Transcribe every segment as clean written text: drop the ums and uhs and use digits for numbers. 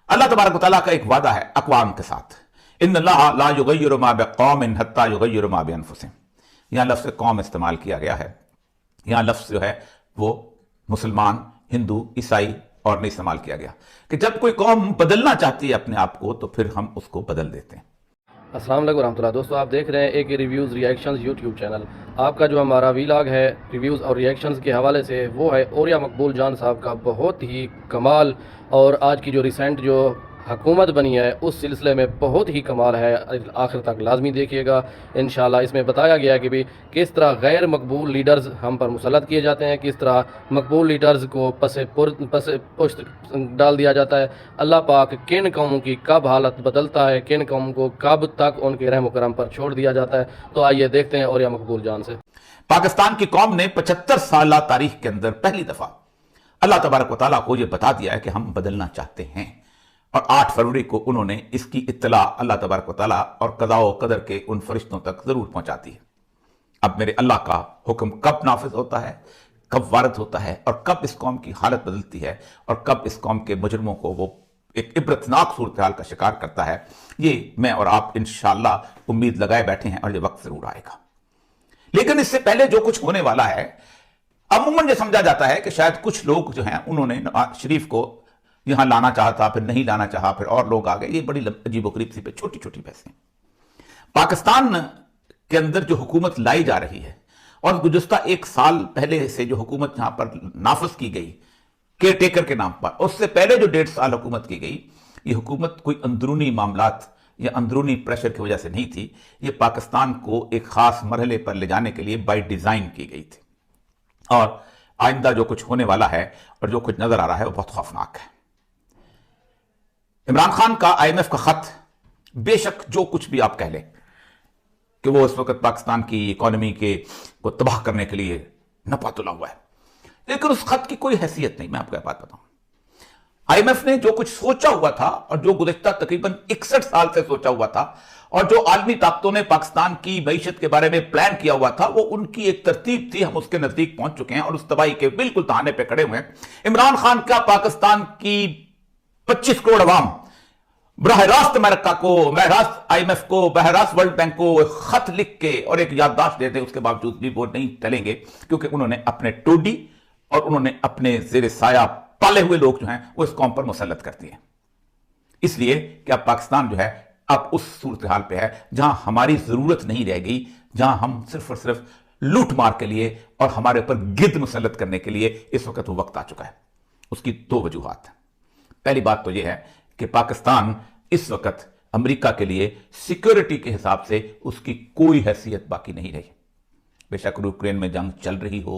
اللہ तबारक व तआला का एक वादा है अक़वाम के साथ, इन्नल्लाह ला युग़य्यिरु मा बिक़ौमिन हत्ता युग़य्यिरु मा बिअन्फुसिहिम। यहाँ लफ्ज़ कौम इस्तेमाल किया गया है। यहाँ लफ्ज़ जो है वो मुसलमान, हिंदू, ईसाई और नहीं इस्तेमाल किया गया कि जब कोई कौम बदलना चाहती है अपने आप को तो फिर हम उसको बदल देते हैं। अस्सलाम वालेकुम रहमतुल्लाह। दोस्तों, आप देख रहे हैं एक रिव्यूज़ रिएक्शंस यूट्यूब चैनल। आपका जो हमारा वीलॉग है रिव्यूज़ और रिएक्शंस के हवाले से, वो है औरिया मकबूल जान साहब का बहुत ही कमाल। और आज की जो रिसेंट जो हुकूमत बनी है उस सिलसिले में बहुत ही कमाल है, आखिर तक लाजमी देखिएगा इंशाल्लाह। इसमें बताया गया है कि भी किस तरह गैर मकबूल लीडर्स हम पर मुसल्लत किए जाते हैं, किस तरह मकबूल लीडर्स को पसे पुश्त डाल दिया जाता है। अल्लाह पाक किन कौमों की कब हालत बदलता है, किन कौमों को कब तक उनके रहम करम पर छोड़ दिया जाता है। तो आइए देखते हैं औरिया मकबूल जान से। पाकिस्तान की कौम ने 75 साल तारीख के अंदर पहली दफा अल्लाह तबारक व तआला को यह बता दिया है कि हम बदलना चाहते हैं, और 8 फरवरी को उन्होंने इसकी इत्तला अल्लाह तबारक व तआला और कज़ा व क़दर के उन फरिश्तों तक जरूर पहुंचाती है। अब मेरे अल्लाह का हुक्म कब नाफिज होता है, कब वारद होता है, और कब इस कौम की हालत बदलती है, और कब इस कौम के मुजरमों को वो एक इबरतनाक सूरत हाल का शिकार करता है, ये मैं और आप इंशाअल्लाह उम्मीद लगाए बैठे हैं और ये वक्त जरूर आएगा। लेकिन इससे पहले जो कुछ होने वाला है, अमूमन ये समझा जाता है कि शायद कुछ लोग जो हैं उन्होंने नवाज शरीफ को यहां लाना चाहा था, फिर नहीं लाना चाहा, फिर और लोग आ गए। ये बड़ी अजीबोगरीब सी छोटी छोटी बहसें। पाकिस्तान के अंदर जो हुकूमत लाई जा रही है, और गुज़िश्ता 1 साल पहले से जो हुकूमत यहां पर नाफिज की गई केयर टेकर के नाम पर, उससे पहले जो 1.5 साल हुकूमत की गई, ये हुकूमत कोई अंदरूनी मामलात या अंदरूनी प्रेशर की वजह से नहीं थी। ये पाकिस्तान को एक खास मरहले पर ले जाने के लिए बाय डिजाइन की गई थी। और आइंदा जो कुछ होने वाला है और जो कुछ नजर आ रहा है वो बहुत खौफनाक है। इमरान खान का IMF का खत, बेशक जो कुछ भी आप कह लें कि वो इस वक्त पाकिस्तान की इकोनॉमी के को तबाह करने के लिए नपा तुला हुआ है, लेकिन उस खत की कोई हैसियत नहीं। मैं आपको एक बात बताऊं, IMF ने जो कुछ सोचा हुआ था और जो गुज़िश्ता तकरीबन 61 साल से सोचा हुआ था, और जो आलमी ताकतों ने पाकिस्तान की मईशत के बारे में प्लान किया हुआ था, वो उनकी एक तरतीब थी। हम उसके नजदीक पहुंच चुके हैं और उस तबाही के बिल्कुल तहाने पे खड़े हुए हैं। इमरान खान का पाकिस्तान की 25 करोड़ अवाम बराह रास्त अमेरिका को, बराह रास्त IMF को, बराह रास्त वर्ल्ड बैंक को खत लिख के और एक याददाश्त देते, उसके बावजूद भी वो नहीं टलेंगे, क्योंकि उन्होंने अपने टोडी और उन्होंने अपने जेर साया पाले हुए लोग जो हैं वो इस कौम पर मुसल्लत करती हैं। इसलिए कि अब पाकिस्तान जो है अब उस सूरत हाल पे है जहां हमारी जरूरत नहीं रह गई, जहां हम सिर्फ और सिर्फ लूट मार के लिए और हमारे ऊपर गिद्ध मुसल्लत करने के लिए इस वक्त वो वक्त आ चुका है। उसकी 2 वजूहात हैं। पहली बात तो यह है कि पाकिस्तान इस वक्त अमेरिका के लिए सिक्योरिटी के हिसाब से उसकी कोई हैसियत बाकी नहीं रही। बेशक यूक्रेन में जंग चल रही हो,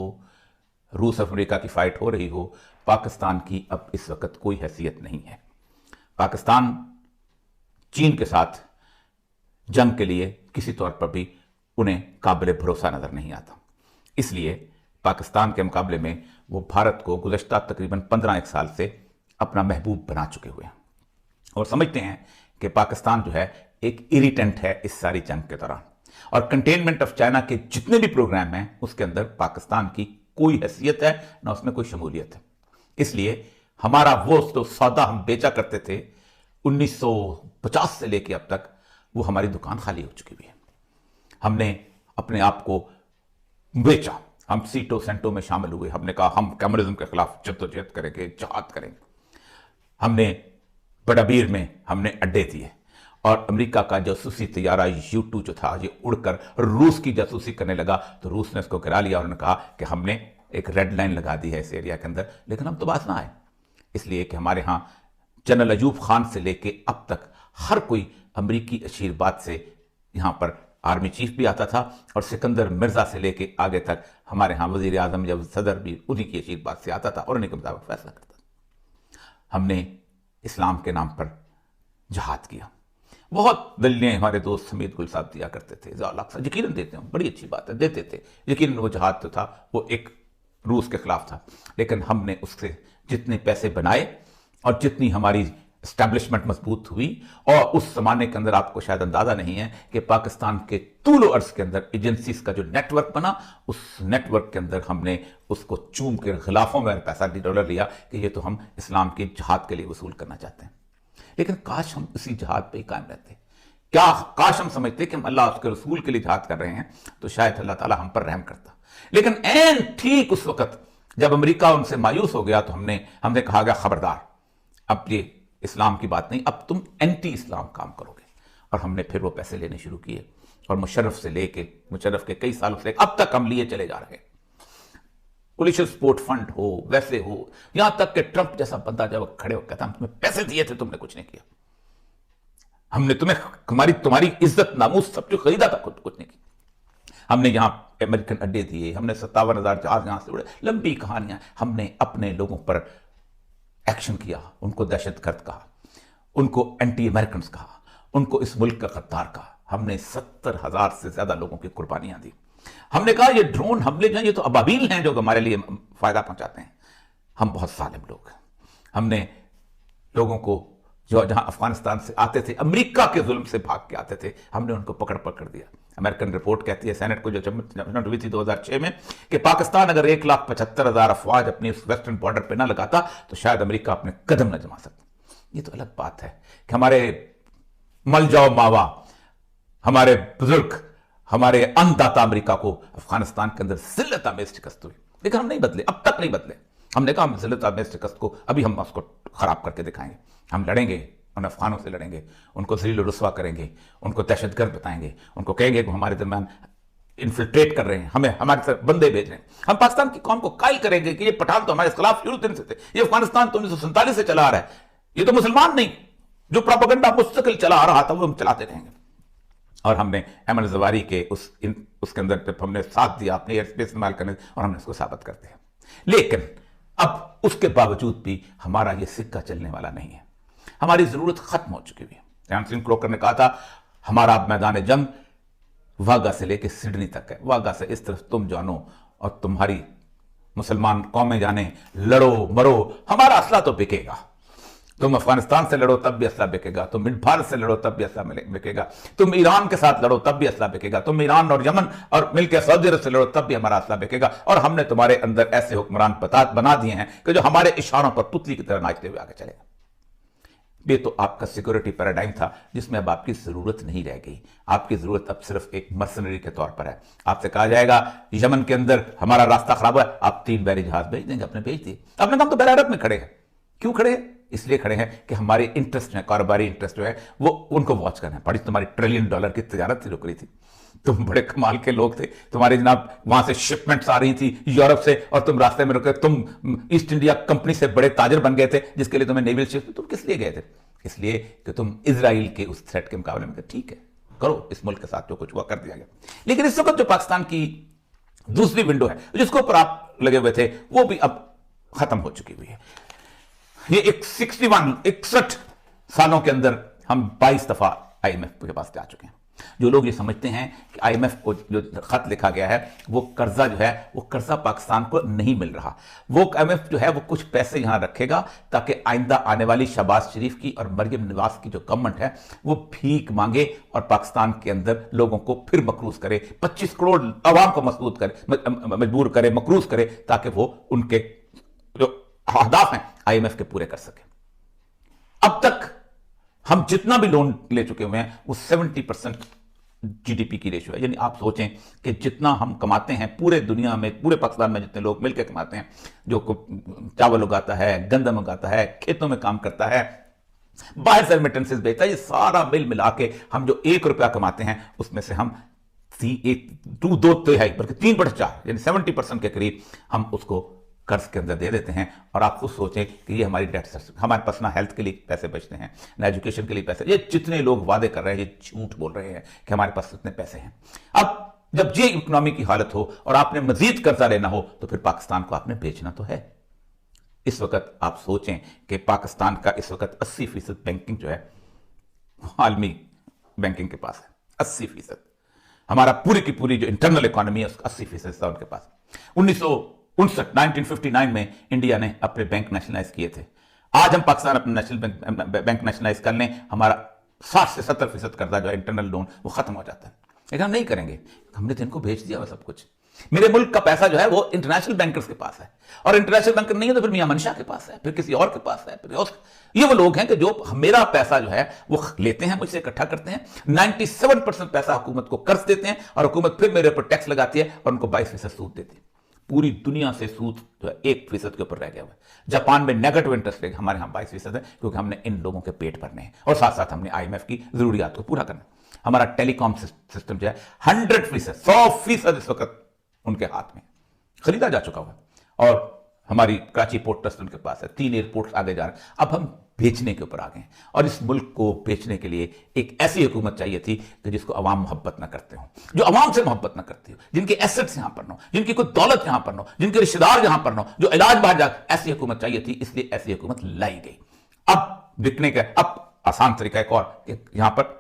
रूस और अमेरिका की फाइट हो रही हो, पाकिस्तान की अब इस वक्त कोई हैसियत नहीं है। पाकिस्तान चीन के साथ जंग के लिए किसी तौर पर भी उन्हें काबिल भरोसा नजर नहीं आता। इसलिए पाकिस्तान के मुकाबले में वो भारत को गुज़श्ता तकरीबन 15 साल से अपना महबूब बना चुके हुए हैं, और समझते हैं कि पाकिस्तान जो है एक इरिटेंट है इस सारी जंग के दौरान। और कंटेनमेंट ऑफ चाइना के जितने भी प्रोग्राम हैं उसके अंदर पाकिस्तान की कोई हैसियत है ना उसमें कोई शमूलियत है। इसलिए हमारा वो तो सौदा हम बेचा करते थे 1950 से लेके अब तक, वो हमारी दुकान खाली हो चुकी हुई है। हमने अपने आप को बेचा, हम सीटों सेंटों में शामिल हुए, हमने कहा हम कम्युनिज्म के खिलाफ जद्दोजहद करेंगे, जहाद करेंगे। हमने बड़ाबीर में हमने अड्डे दिए, और अमेरिका का जासूसी तैयारा U-2 जो था ये उड़कर रूस की जासूसी करने लगा, तो रूस ने इसको गिरा लिया और उन्होंने कहा कि हमने एक रेड लाइन लगा दी है इस एरिया के अंदर। लेकिन हम तो बात ना आए, इसलिए कि हमारे यहाँ जनरल अयूब खान से लेके अब तक हर कोई अमरीकी अशीरबाद से यहाँ पर आर्मी चीफ भी आता था, और सिकंदर मिर्जा से लेके आगे तक हमारे यहाँ वजीर आजम या सदर भी उन्हीं की अशीरबाद से आता था और उन्हीं के मुताबिक फैसला करता था। हमने इस्लाम के नाम पर जहाद किया। बहुत दलीलें हमारे दोस्त हमीद गुल साहब दिया करते थे, यकीनन देते हैं, बड़ी अच्छी बात है, देते थे। यकीनन वो जहाद तो था, वो एक रूस के खिलाफ था, लेकिन हमने उससे जितने पैसे बनाए और जितनी हमारी एस्टैब्लिशमेंट मजबूत हुई, और उस जमाने के अंदर आपको शायद अंदाजा नहीं है कि पाकिस्तान के तूल अर्ज के अंदर एजेंसीज का जो नेटवर्क बना, उस नेटवर्क के अंदर हमने उसको चूम के खिलाफों में पैसा $1 लिया कि ये तो हम इस्लाम की जहाद के लिए वसूल करना चाहते हैं। लेकिन काश हम इसी जिहाद पे ही कायम रहते। क्या काश हम समझते कि हम अल्लाह उसके रसूल के लिए जिहाद कर रहे हैं तो शायद अल्लाह ताला हम पर रहम करता। लेकिन ऐन ठीक उस वक्त जब अमेरिका उनसे मायूस हो गया तो हमने कहा गया खबरदार, अब ये इस्लाम की बात नहीं, अब तुम एंटी इस्लाम काम करोगे। और हमने फिर वो पैसे लेने शुरू किए और मुशर्रफ के कई सालों से अब तक हम लिए चले जा रहे हैं। पोलिशियल सपोर्ट फंड हो, वैसे हो, यहां तक कि ट्रंप जैसा बंदा जब खड़े हो कहता हम तुम्हें पैसे दिए थे, तुमने कुछ नहीं किया, हमने तुम्हारी इज्जत नामूस सब जो खरीदा था कुछ नहीं किया, हमने यहां अमेरिकन अड्डे दिए, हमने 57,000 जहाज यहां से उड़े, लंबी कहानियां। हमने अपने लोगों पर एक्शन किया, उनको दहशतगर्द कहा, उनको एंटी अमेरिकन कहा, उनको इस मुल्क का गद्दार कहा। हमने 70,000 से ज्यादा लोगों की कुर्बानियां दी। हमने कहा ये ड्रोन हमले जो हैं ये तो अबाबील हैं जो हमारे लिए फायदा पहुंचाते हैं। हम बहुत सालिम लोग हैं। हमने लोगों को जो जहां अफगानिस्तान से आते थे, अमेरिका के जुल्म से भाग के आते थे, हमने उनको पकड़ दिया। अमेरिकन रिपोर्ट कहती है, सेनेट को जो जजमेंट हुई थी 2006 में, कि पाकिस्तान अगर 1,75,000 अफवाज अपनी वेस्टर्न बॉर्डर पर ना लगाता तो शायद अमेरिका अपने कदम न जमा सकता। ये तो अलग बात है कि हमारे मल जाओ मावा, हमारे बुजुर्ग, हमारे अन्नदाता अमेरिका को अफगानिस्तान के अंदर जिल्लत आमेज शिकस्त हुई, लेकिन हम नहीं बदले, अब तक नहीं बदले। हमने कहा हम जिल्लत आमेज शिकस्त को अभी हम उसको खराब करके दिखाएंगे, हम लड़ेंगे, उन अफगानों से लड़ेंगे, उनको ज़लील और रुस्वा करेंगे, उनको दहशतगर्द बताएंगे, उनको कहेंगे कि हमारे दरमियान इन्फिल्ट्रेट कर रहे हैं, हमें हमारे साथ बंदे भेज रहे हैं। हम पाकिस्तान की कौम को कायल करेंगे कि ये पठान तो हमारे खिलाफ शुरू दिन से थे, ये अफगानिस्तान तो 1947 से चला आ रहा है, ये तो मुसलमान नहीं, जो प्रोपेगेंडा मुस्तकिल चला आ रहा था वो हम चलाते रहेंगे। और हमने अहमद जवारी के उसके अंदर जब हमने साथ दिया अपने एयर स्पेस इस्तेमाल करने, और हमने उसको साबित करते हैं। लेकिन अब उसके बावजूद भी हमारा ये सिक्का चलने वाला नहीं है, हमारी जरूरत खत्म हो चुकी हुई है। जैन सिंह क्रोकर ने कहा था हमारा अब मैदान जंग वाघा से लेकर सिडनी तक है, वाघा से इस तरफ तुम जानो और तुम्हारी मुसलमान कौमें जाने, लड़ो मरो, हमारा असला तो बिकेगा। तुम अफगानिस्तान से लड़ो तब भी असला बिकेगा, तुम भारत से लड़ो तब भी असला बिकेगा, तुम ईरान के साथ लड़ो तब भी असला बिकेगा, तुम ईरान और यमन और मिलकर सऊदी अरब से लड़ो तब भी हमारा असला बिकेगा। और हमने तुम्हारे अंदर ऐसे हुक्मरान बना दिए हैं कि जो हमारे इशारों पर पुतली की तरह नाचते हुए आगे चलेगा। ये तो आपका सिक्योरिटी पैराडाइम था जिसमें अब आपकी जरूरत नहीं रह गई। आपकी जरूरत अब सिर्फ एक मर्सनरी के तौर पर है। आपसे कहा जाएगा यमन के अंदर हमारा रास्ता खराब है, आप 3 बैरी जहाज भेज देंगे, अपने भेज दिए। अपने काम तो बेलारत में खड़े हैं। क्यों खड़े हैं? इसलिए खड़े हैं कि हमारे इंटरेस्ट है, कारोबारी इंटरेस्ट जो है वो उनको वॉच करना है। बड़ी तुम्हारी $1 ट्रिलियन की तजारत थी रुक रही थी, तुम बड़े कमाल के लोग थे, तुम्हारे जनाब वहां से शिपमेंट्स आ रही थी यूरोप से और तुम रास्ते में रुके, तुम ईस्ट इंडिया कंपनी से बड़े ताजर बन गए थे जिसके लिए तुम्हें नेवल शिप। तुम किस लिए गए थे? इसलिए कि तुम इजराइल के उस थ्रेट के मुकाबले में ठीक है करो, इस मुल्क के साथ जो कुछ हुआ कर दिया गया। लेकिन इस वक्त जो पाकिस्तान की दूसरी विंडो है जिसके ऊपर आप लगे हुए थे वो भी अब खत्म हो चुकी हुई है। ये 61 सालों के अंदर हम 22 दफा IMF के पास जा चुके हैं। जो लोग ये समझते हैं कि IMF को जो खत लिखा गया है वो कर्जा जो है वो कर्जा पाकिस्तान को नहीं मिल रहा, वो IMF जो है वो कुछ पैसे यहां रखेगा ताकि आइंदा आने वाली शहबाज शरीफ की और मरियम नवाज की जो गवर्नमेंट है वो भीख मांगे और पाकिस्तान के अंदर लोगों को फिर मकरूज करे, 25 करोड़ आवाम को मजबूर करे, मकरूज करे, ताकि वो उनके जो अहदाफ हैं IMF के पूरे कर सके। अब तक हम जितना भी लोन ले चुके हुए हैं वो 70% GDP की रेशियो है। यानी आप सोचें कि जितना हम कमाते हैं पूरे दुनिया में, पूरे पाकिस्तान में जितने लोग मिलकर कमाते हैं, जो चावल उगाता है, गंदम उगाता है, खेतों में काम करता है, बाहर से रेमिटेंसेस भेजता है, ये सारा मिल मिला के हम जो ₹1 कमाते हैं उसमें से हम 2/3 बल्कि 3/4 यानी 70% के करीब हम उसको कर्ज के अंदर दे देते हैं। और आप खुद सोचें कि ये हमारी डेट, हमारे पास ना हेल्थ के लिए पैसे बचते हैं ना एजुकेशन के लिए पैसे। ये जितने लोग वादे कर रहे हैं ये झूठ बोल रहे हैं कि हमारे पास इतने पैसे हैं। अब जब ये इकोनॉमी की हालत हो और आपने मजीद कर्जा लेना हो तो फिर पाकिस्तान को आपने बेचना तो है। इस वक्त आप सोचें कि पाकिस्तान का इस वक्त 80% बैंकिंग जो है आलमी बैंकिंग के पास है, 80%। हमारा पूरी की पूरी जो इंटरनल इकोनॉमी है उसका 80% था उनके पास। 1959 में इंडिया ने अपने बैंक नेशनलाइज किए थे। आज हम पाकिस्तान अपने नेशनल बैंक नेशनलाइज कर लें, हमारा 60 से 70% कर्जा जो है इंटरनल लोन वो खत्म हो जाता है। लेकिन हम नहीं करेंगे, हमने तो इनको भेज दिया वो सब कुछ। मेरे मुल्क का पैसा जो है वो इंटरनेशनल बैंकर्स के पास है, और इंटरनेशनल बैंकर नहीं है तो फिर मियां मनशा के पास है, फिर किसी और के पास है, ये वो लोग हैं कि जो मेरा पैसा जो है वो लेते हैं, मुझसे इकट्ठा करते हैं। 97% पैसा हुकूमत को कर्ज देते हैं और हुकूमत फिर मेरे ऊपर टैक्स लगाती है और उनको 22% सूद देती है। पूरी दुनिया से सूद जो है 1% के ऊपर रह गया हुआ है। जापान में नेगेटिव इंटरेस्ट रेट, हमारे यहाँ 22% है, क्योंकि हमने इन लोगों के पेट भरने हैं और साथ साथ हमने IMF की जरूरियात को पूरा करना। हमारा टेलीकॉम सिस्टम जो है 100%, 100% इस वक्त उनके हाथ में खरीदा जा चुका हुआ, और हमारी कराची पोर्ट ट्रस्ट उनके पास है, 3 एयरपोर्ट आगे जा रहे हैं। अब हम बेचने के ऊपर आ गए हैं, और इस मुल्क को बेचने के लिए एक ऐसी हुकूमत चाहिए थी कि जिसको अवाम मोहब्बत ना करते हो, जो अवाम से मोहब्बत ना करती हो, जिनके एसेट्स यहां पर न हो, जिनकी कोई दौलत यहां पर न हो, जिनके रिश्तेदार यहां पर न हो, जो इलाज बाहर जा, ऐसी हुकूमत चाहिए थी। इसलिए ऐसी हुकूमत लाई गई। अब बिकने का अब आसान तरीका एक और, यहां पर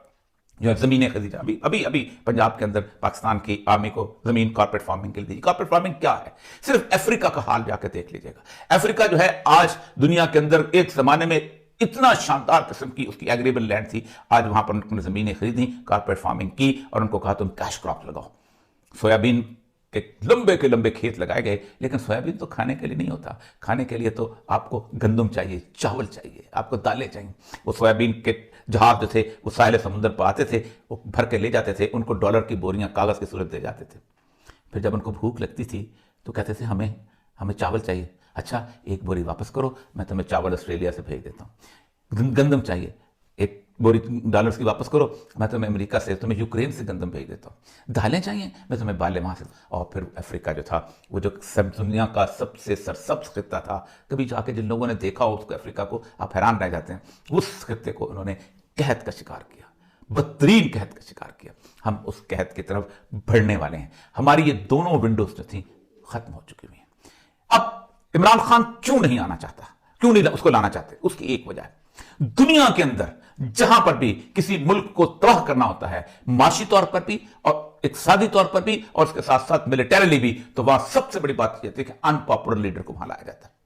जो जमीनें खरीदी, अभी पंजाब के अंदर पाकिस्तान की आर्मी को जमीन कॉर्पोरेट फार्मिंग के लिए दी। कॉर्पोरेट फार्मिंग क्या है? सिर्फ अफ्रीका का हाल जाकर देख लीजिएगा। अफ्रीका जो है आज दुनिया के अंदर एक जमाने में इतना शानदार किस्म की उसकी एग्रीबल लैंड थी, आज वहां पर उन्होंने जमीनें खरीदी, कॉर्पोरेट फार्मिंग की, और उनको कहा तुम कैश क्रॉप लगाओ। सोयाबीन के लंबे खेत लगाए गए, लेकिन सोयाबीन तो खाने के लिए नहीं होता। खाने के लिए तो आपको गंदम चाहिए, चावल चाहिए, आपको दालें चाहिए। वो सोयाबीन के जहाज जो थे वो साहिल समुद्र पर आते थे, वो भर के ले जाते थे, उनको डॉलर की बोरियां कागज की सूरत दे जाते थे। फिर जब उनको भूख लगती थी तो कहते थे हमें चावल चाहिए। अच्छा, एक बोरी वापस करो, मैं तुम्हें चावल ऑस्ट्रेलिया से भेज देता हूँ। गंदम चाहिए, एक बोरी डॉलर्स की वापस करो, मैं तुम्हें अमेरिका से, तुम्हें यूक्रेन से गंदम भेज देता हूँ। दालें चाहिए, मैं तुम्हें बाले वहाँ से। और फिर अफ्रीका जो था, वो जो दुनिया का सबसे सरसब्ज खित्ता था, कभी जाके जिन लोगों ने देखा हो उसको, अफ्रीका को, आप हैरान रह जाते हैं। उस खित्ते को उन्होंने कहत का शिकार किया, बदतरीन कहत का शिकार किया। हम उस कहत की तरफ बढ़ने वाले हैं। हमारी ये दोनों विंडोज जो थी खत्म हो चुकी हुई हैं। अब इमरान खान क्यों नहीं आना चाहता, क्यों नहीं उसको लाना चाहते? उसकी एक वजह है, दुनिया के अंदर जहां पर भी किसी मुल्क को तबाह करना होता है, माशी तौर पर भी और इक्तिसादी तौर पर भी, और उसके साथ साथ मिलिटरीली भी, तो वहां सबसे बड़ी बात यह थी कि अनपॉपुलर लीडर को वहां लाया जाता है।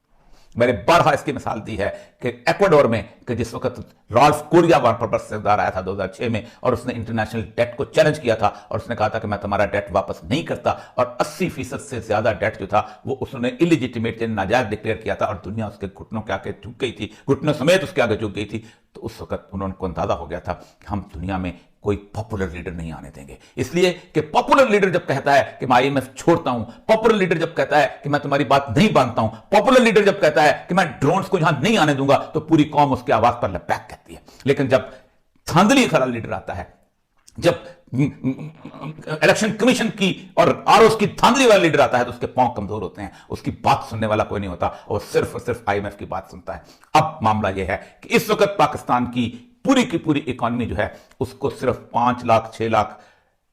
मैंने बारहा इसकी मिसाल दी है कि इक्वाडोर में कि जिस वक्त राल्फ कोरिया वहां पर सरदार आया था 2006 में, और उसने इंटरनेशनल डेट को चैलेंज किया था, और उसने कहा था कि मैं तुम्हारा डेट वापस नहीं करता, और 80% से ज्यादा डेट जो था वो उसने इलिजिटिमेट, नाजायज डिक्लेयर किया था, और दुनिया उसके घुटनों के आगे झुक गई थी, घुटनों समेत उसके आगे झुक गई थी। तो उस वक्त उनको अंदाजा हो गया था कि हम दुनिया में कोई पॉपुलर लीडर नहीं आने देंगे। इसलिए कि पॉपुलर लीडर जब कहता है कि मैं IMF छोड़ता हूं, पॉपुलर लीडर जब कहता है कि मैं तुम्हारी बात नहीं मानता हूं, पॉपुलर लीडर जब कहता है कि मैं ड्रोन्स को यहां नहीं आने दूंगा, तो पूरी कौम उसकी आवाज पर लपैक कहती है। लेकिन जब धांधली खरा लीडर आता है, जब इलेक्शन कमीशन की और ROs की धांधली वाला लीडर आता है, तो उसके पांव कमजोर होते हैं, उसकी बात सुनने वाला कोई नहीं होता, और सिर्फ IMF की बात सुनता है। अब मामला यह है कि इस वक्त पाकिस्तान की पूरी इकोनॉमी जो है, उसको सिर्फ 5 लाख 6 लाख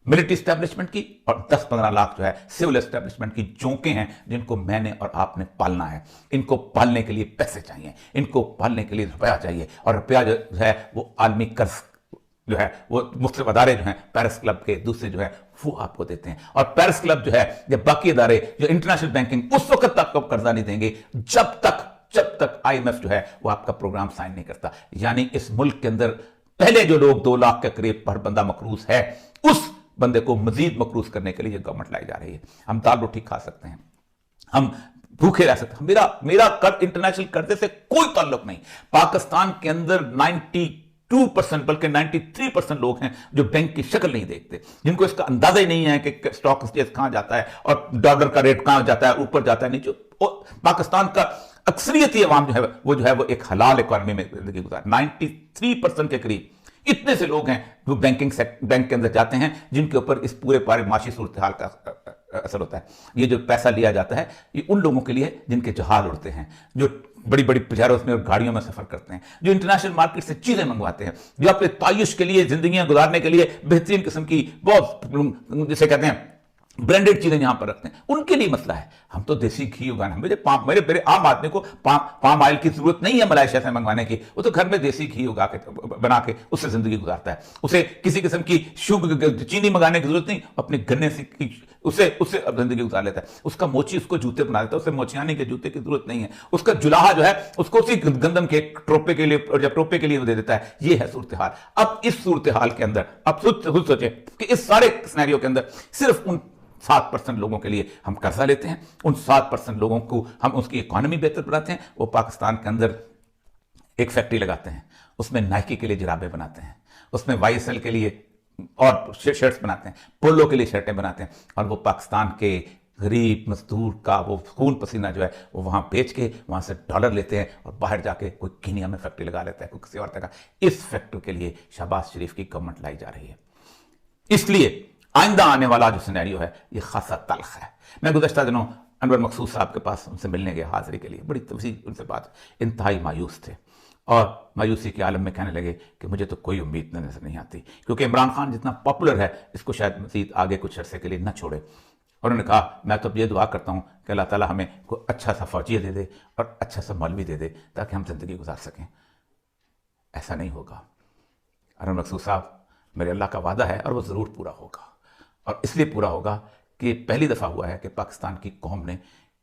मिलिट्री एस्टेब्लिशमेंट की और 10-15 लाख जो है सिविल एस्टेब्लिशमेंट की जोंके हैं, जिनको मैंने और आपने पालना है। इनको पालने के लिए पैसे चाहिए, इनको पालने के लिए रुपया चाहिए, और रुपया जो है वो आलमी कर्ज जो है, वो मुख्तलिफ अदारे जो हैं, पेरिस क्लब के दूसरे जो है, वो आपको देते हैं। और पेरिस क्लब जो है या बाकी अदारे जो इंटरनेशनल बैंकिंग, उस वक्त तक आपको कर्जा नहीं देंगे जब तक IMF जो है वो आपका प्रोग्राम साइन नहीं करता। यानी इस मुल्क के अंदर पहले जो लोग 2 लाख के करीब पर बंदा मकरूज है, उस बंदे को मजीद मकरूज करने के लिए गवर्नमेंट लाई जा रही है। हम दाल रोटी खा सकते हैं, हम भूखे रह सकते हैं। मेरा कर्ज इंटरनेशनल कर्जे से कोई ताल्लुक नहीं। पाकिस्तान के अंदर 92% बल्कि 93% लोग हैं जो बैंक की शक्ल नहीं देखते, जिनको इसका अंदाजा ही नहीं है कि स्टॉक एक्सचेंज कहां जाता है और डॉलर का रेट कहां जाता है, ऊपर जाता है, नीचे। पाकिस्तान का अक्सरियती अवाम जो है वो एक हलाल इकोनॉमी में जिंदगी गुजार। 93% के करीब इतने से लोग हैं जो बैंक के अंदर जाते हैं, जिनके ऊपर इस पूरे माशी सूरत हाल का असर होता है। ये जो पैसा लिया जाता है, ये उन लोगों के लिए जिनके जहाज उड़ते हैं, जो बड़ी पजारों में और गाड़ियों में सफर करते हैं, जो इंटरनेशनल मार्केट से चीजें मंगवाते हैं, जो अपने तायुश के लिए, जिंदगियां गुजारने के लिए बेहतरीन किस्म की बहुत जिसे कहते हैं ब्रांडेड चीजें यहां पर रखते हैं, उनके लिए मसला है। हम तो देसी घी उगाना, मेरे आम आदमी को पाम ऑयल की जरूरत नहीं है मलेशिया से मंगवाने की। वो तो घर में देसी घी उगा के बना के उससे जिंदगी गुजारता है। उसे किसी किस्म की चीनी मंगाने की जरूरत नहीं, अपने गन्ने से उससे जिंदगी गुजार लेता है। उसका मोची उसको जूते बना देता है, उसे मोचियानी के जूते की जरूरत नहीं है। उसका जुलाहा जो है उसको उसी गंदम के टोपे के लिए और टोपे के लिए दे देता है। ये है सूरत हाल। अब इस सूरत हाल के अंदर आप खुद सोचे कि इस सारे सिनेरियो के अंदर सिर्फ उन 7% لوگوں کے لیے ہم قرضہ لیتے ہیں, ان 7% لوگوں کو ہم اس کی اکانومی بہتر بناتے ہیں. وہ پاکستان کے اندر ایک فیکٹری لگاتے ہیں, اس میں نائکی کے لیے جرابیں بناتے ہیں, اس میں وائی ایس ایل کے لیے اور شرٹس بناتے ہیں, پولو کے لیے شرٹیں بناتے ہیں, اور وہ پاکستان کے غریب مزدور کا وہ خون پسینہ جو ہے وہ وہاں بیچ کے وہاں سے ڈالر لیتے ہیں اور باہر جا کے کوئی کینیا میں فیکٹری لگا لیتا ہے, کوئی کسی اور جگہ. اس فیکٹری کے لیے شہباز شریف کی گورنمنٹ لائی جا رہی ہے. اس لیے آئندہ آنے والا جو سینیریو ہے یہ خاصا تلخ ہے. میں گزشتہ دنوں انور مقصود صاحب کے پاس ان سے ملنے گیا حاضری کے لیے, بڑی توسیع ان سے بات, انتہائی مایوس تھے اور مایوسی کے عالم میں کہنے لگے کہ مجھے تو کوئی امید نظر نہیں آتی, کیونکہ عمران خان جتنا پاپولر ہے اس کو شاید مزید آگے کچھ عرصے کے لیے نہ چھوڑے. اور انہوں نے کہا میں تو اب یہ دعا کرتا ہوں کہ اللہ تعالیٰ ہمیں کوئی اچھا سا فوجی دے دے اور اچھا سا مولوی دے دے تاکہ ہم زندگی گزار سکیں. ایسا نہیں ہوگا. انور مقصود صاحب, میرے اللہ کا وعدہ ہے اور وہ ضرور پورا ہوگا, اور اس لیے پورا ہوگا کہ پہلی دفعہ ہوا ہے کہ پاکستان کی قوم نے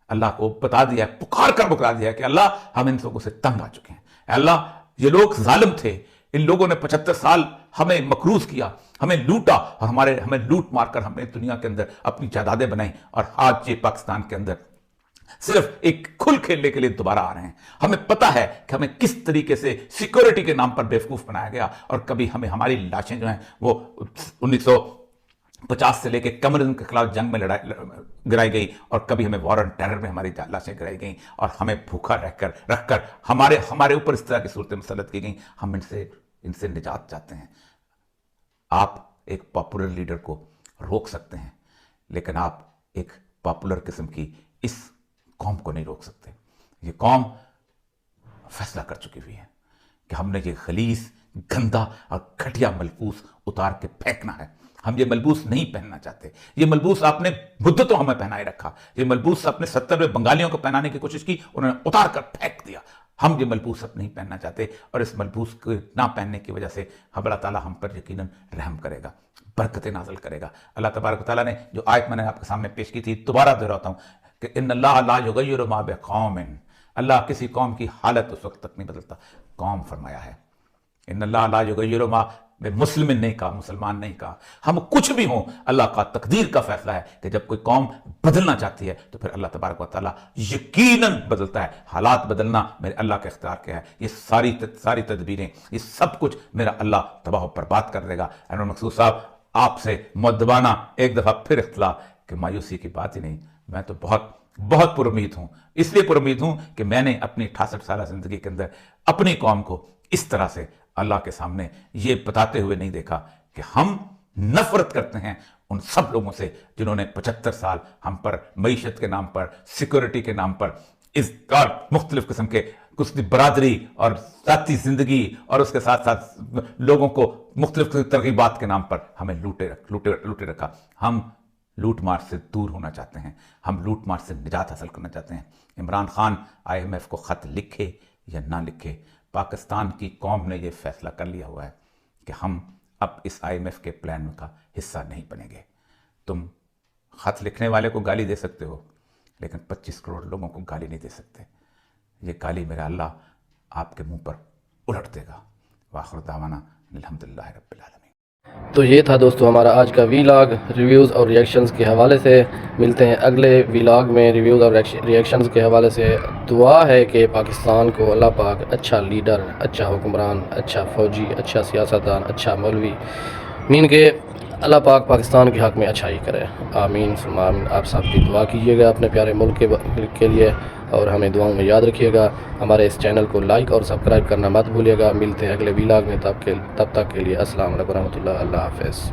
اللہ کو بتا دیا ہے, پکار کر بکرا دیا ہے کہ اللہ ہم ان لوگوں سے تنگ آ چکے ہیں. اللہ یہ لوگ ظالم تھے, ان لوگوں نے 75 سال ہمیں مقروض کیا, ہمیں لوٹا, اور ہمیں لوٹ مار کر ہمیں دنیا کے اندر اپنی جائیدادیں بنائیں, اور آج یہ پاکستان کے اندر صرف ایک کھل کھیلنے کے لیے دوبارہ آ رہے ہیں. ہمیں پتا ہے کہ ہمیں کس طریقے سے سیکورٹی کے نام پر بیوقوف بنایا گیا, اور کبھی ہماری لاشیں جو ہیں وہ 1950 سے لے کے کمیونزم کے خلاف جنگ میں گرائی گئی, اور کبھی ہمیں وار آن ٹیرر میں ہماری لاشیں گرائی گئیں, اور ہمیں بھوکا رکھ کر ہمارے اوپر اس طرح کی صورتیں مسلط کی گئیں. ہم ان سے نجات چاہتے ہیں. آپ ایک پاپولر لیڈر کو روک سکتے ہیں, لیکن آپ ایک پاپولر قسم کی اس قوم کو نہیں روک سکتے. یہ قوم فیصلہ کر چکی ہوئی ہے کہ ہم نے یہ غلیظ, گندا اور گھٹیا ملبوس اتار کے پھینکنا ہے. ہم یہ ملبوس نہیں پہننا چاہتے. یہ ملبوس آپ نے مدتوں ہمیں پہنائے رکھا. یہ ملبوس اپنے 70 بنگالیوں کو پہنانے کی کوشش کی, انہوں نے اتار کر پھینک دیا. ہم یہ ملبوس اب نہیں پہننا چاہتے, اور اس ملبوس کو نہ پہننے کی وجہ سے اللہ تعالیٰ ہم پر یقیناً رحم کرے گا, برکتیں نازل کرے گا. اللہ تبارک و تعالیٰ نے جو آیت میں نے آپ کے سامنے پیش کی تھی, دوبارہ دہراتا ہوں کہ ان اللہ لا یغیر ما بقوم, اللہ کسی قوم کی حالت اس وقت تک نہیں بدلتا. قوم فرمایا ہے, ان اللہ لا یغیر ما مسلم نہیں کہا, مسلمان نہیں کہا. ہم کچھ بھی ہوں, اللہ کا تقدیر کا فیصلہ ہے کہ جب کوئی قوم بدلنا چاہتی ہے تو پھر اللہ تبارک و تعالیٰ یقیناً بدلتا ہے. حالات بدلنا میرے اللہ کے اختیار کے ہے. یہ ساری تدبیریں, یہ سب کچھ میرا اللہ تباہ و برباد کر دے گا. انور مقصود صاحب, آپ سے مؤدبانہ ایک دفعہ پھر اختلاف کہ مایوسی کی بات ہی نہیں. میں تو بہت پر امید ہوں, اس لیے پر امید ہوں کہ میں نے اپنی 68 سالہ زندگی کے اندر اپنی قوم کو اس طرح سے اللہ کے سامنے یہ بتاتے ہوئے نہیں دیکھا کہ ہم نفرت کرتے ہیں ان سب لوگوں سے جنہوں نے 75 سال ہم پر معیشت کے نام پر, سیکورٹی کے نام پر, اس مختلف قسم کے کچھ برادری اور ذاتی زندگی اور اس کے ساتھ ساتھ لوگوں کو مختلف ترغیبات کے نام پر ہمیں لوٹے رکھا. ہم لوٹ مار سے دور ہونا چاہتے ہیں, ہم لوٹ مار سے نجات حاصل کرنا چاہتے ہیں. عمران خان IMF کو خط لکھے یا نہ لکھے, پاکستان کی قوم نے یہ فیصلہ کر لیا ہوا ہے کہ ہم اب اس IMF کے پلان کا حصہ نہیں بنیں گے. تم خط لکھنے والے کو گالی دے سکتے ہو, لیکن 25 کروڑ لوگوں کو گالی نہیں دے سکتے. یہ گالی میرا اللہ آپ کے منہ پر الٹ دے گا. وآخر دعوانا الحمدللہ رب العالمین. تو یہ تھا دوستو ہمارا آج کا ویلاگ ریویوز اور ریئیکشنز کے حوالے سے. ملتے ہیں اگلے ویلاگ میں ریویوز اور ریئیکشنز کے حوالے سے. دعا ہے کہ پاکستان کو اللہ پاک اچھا لیڈر, اچھا حکمران, اچھا فوجی, اچھا سیاستدان, اچھا مولوی, مین کہ اللہ پاک پاکستان کے حق میں اچھائی کرے. آمین ثم آمین. آپ سب کی دعا کیجیے گا اپنے پیارے ملک کے لیے, اور ہمیں دعاؤں میں یاد رکھیے گا. ہمارے اس چینل کو لائک اور سبسکرائب کرنا مت بھولیے گا. ملتے ہیں اگلے ویلاگ میں, تب تک کے لیے السلام علیکم ورحمۃ اللہ. اللہ حافظ.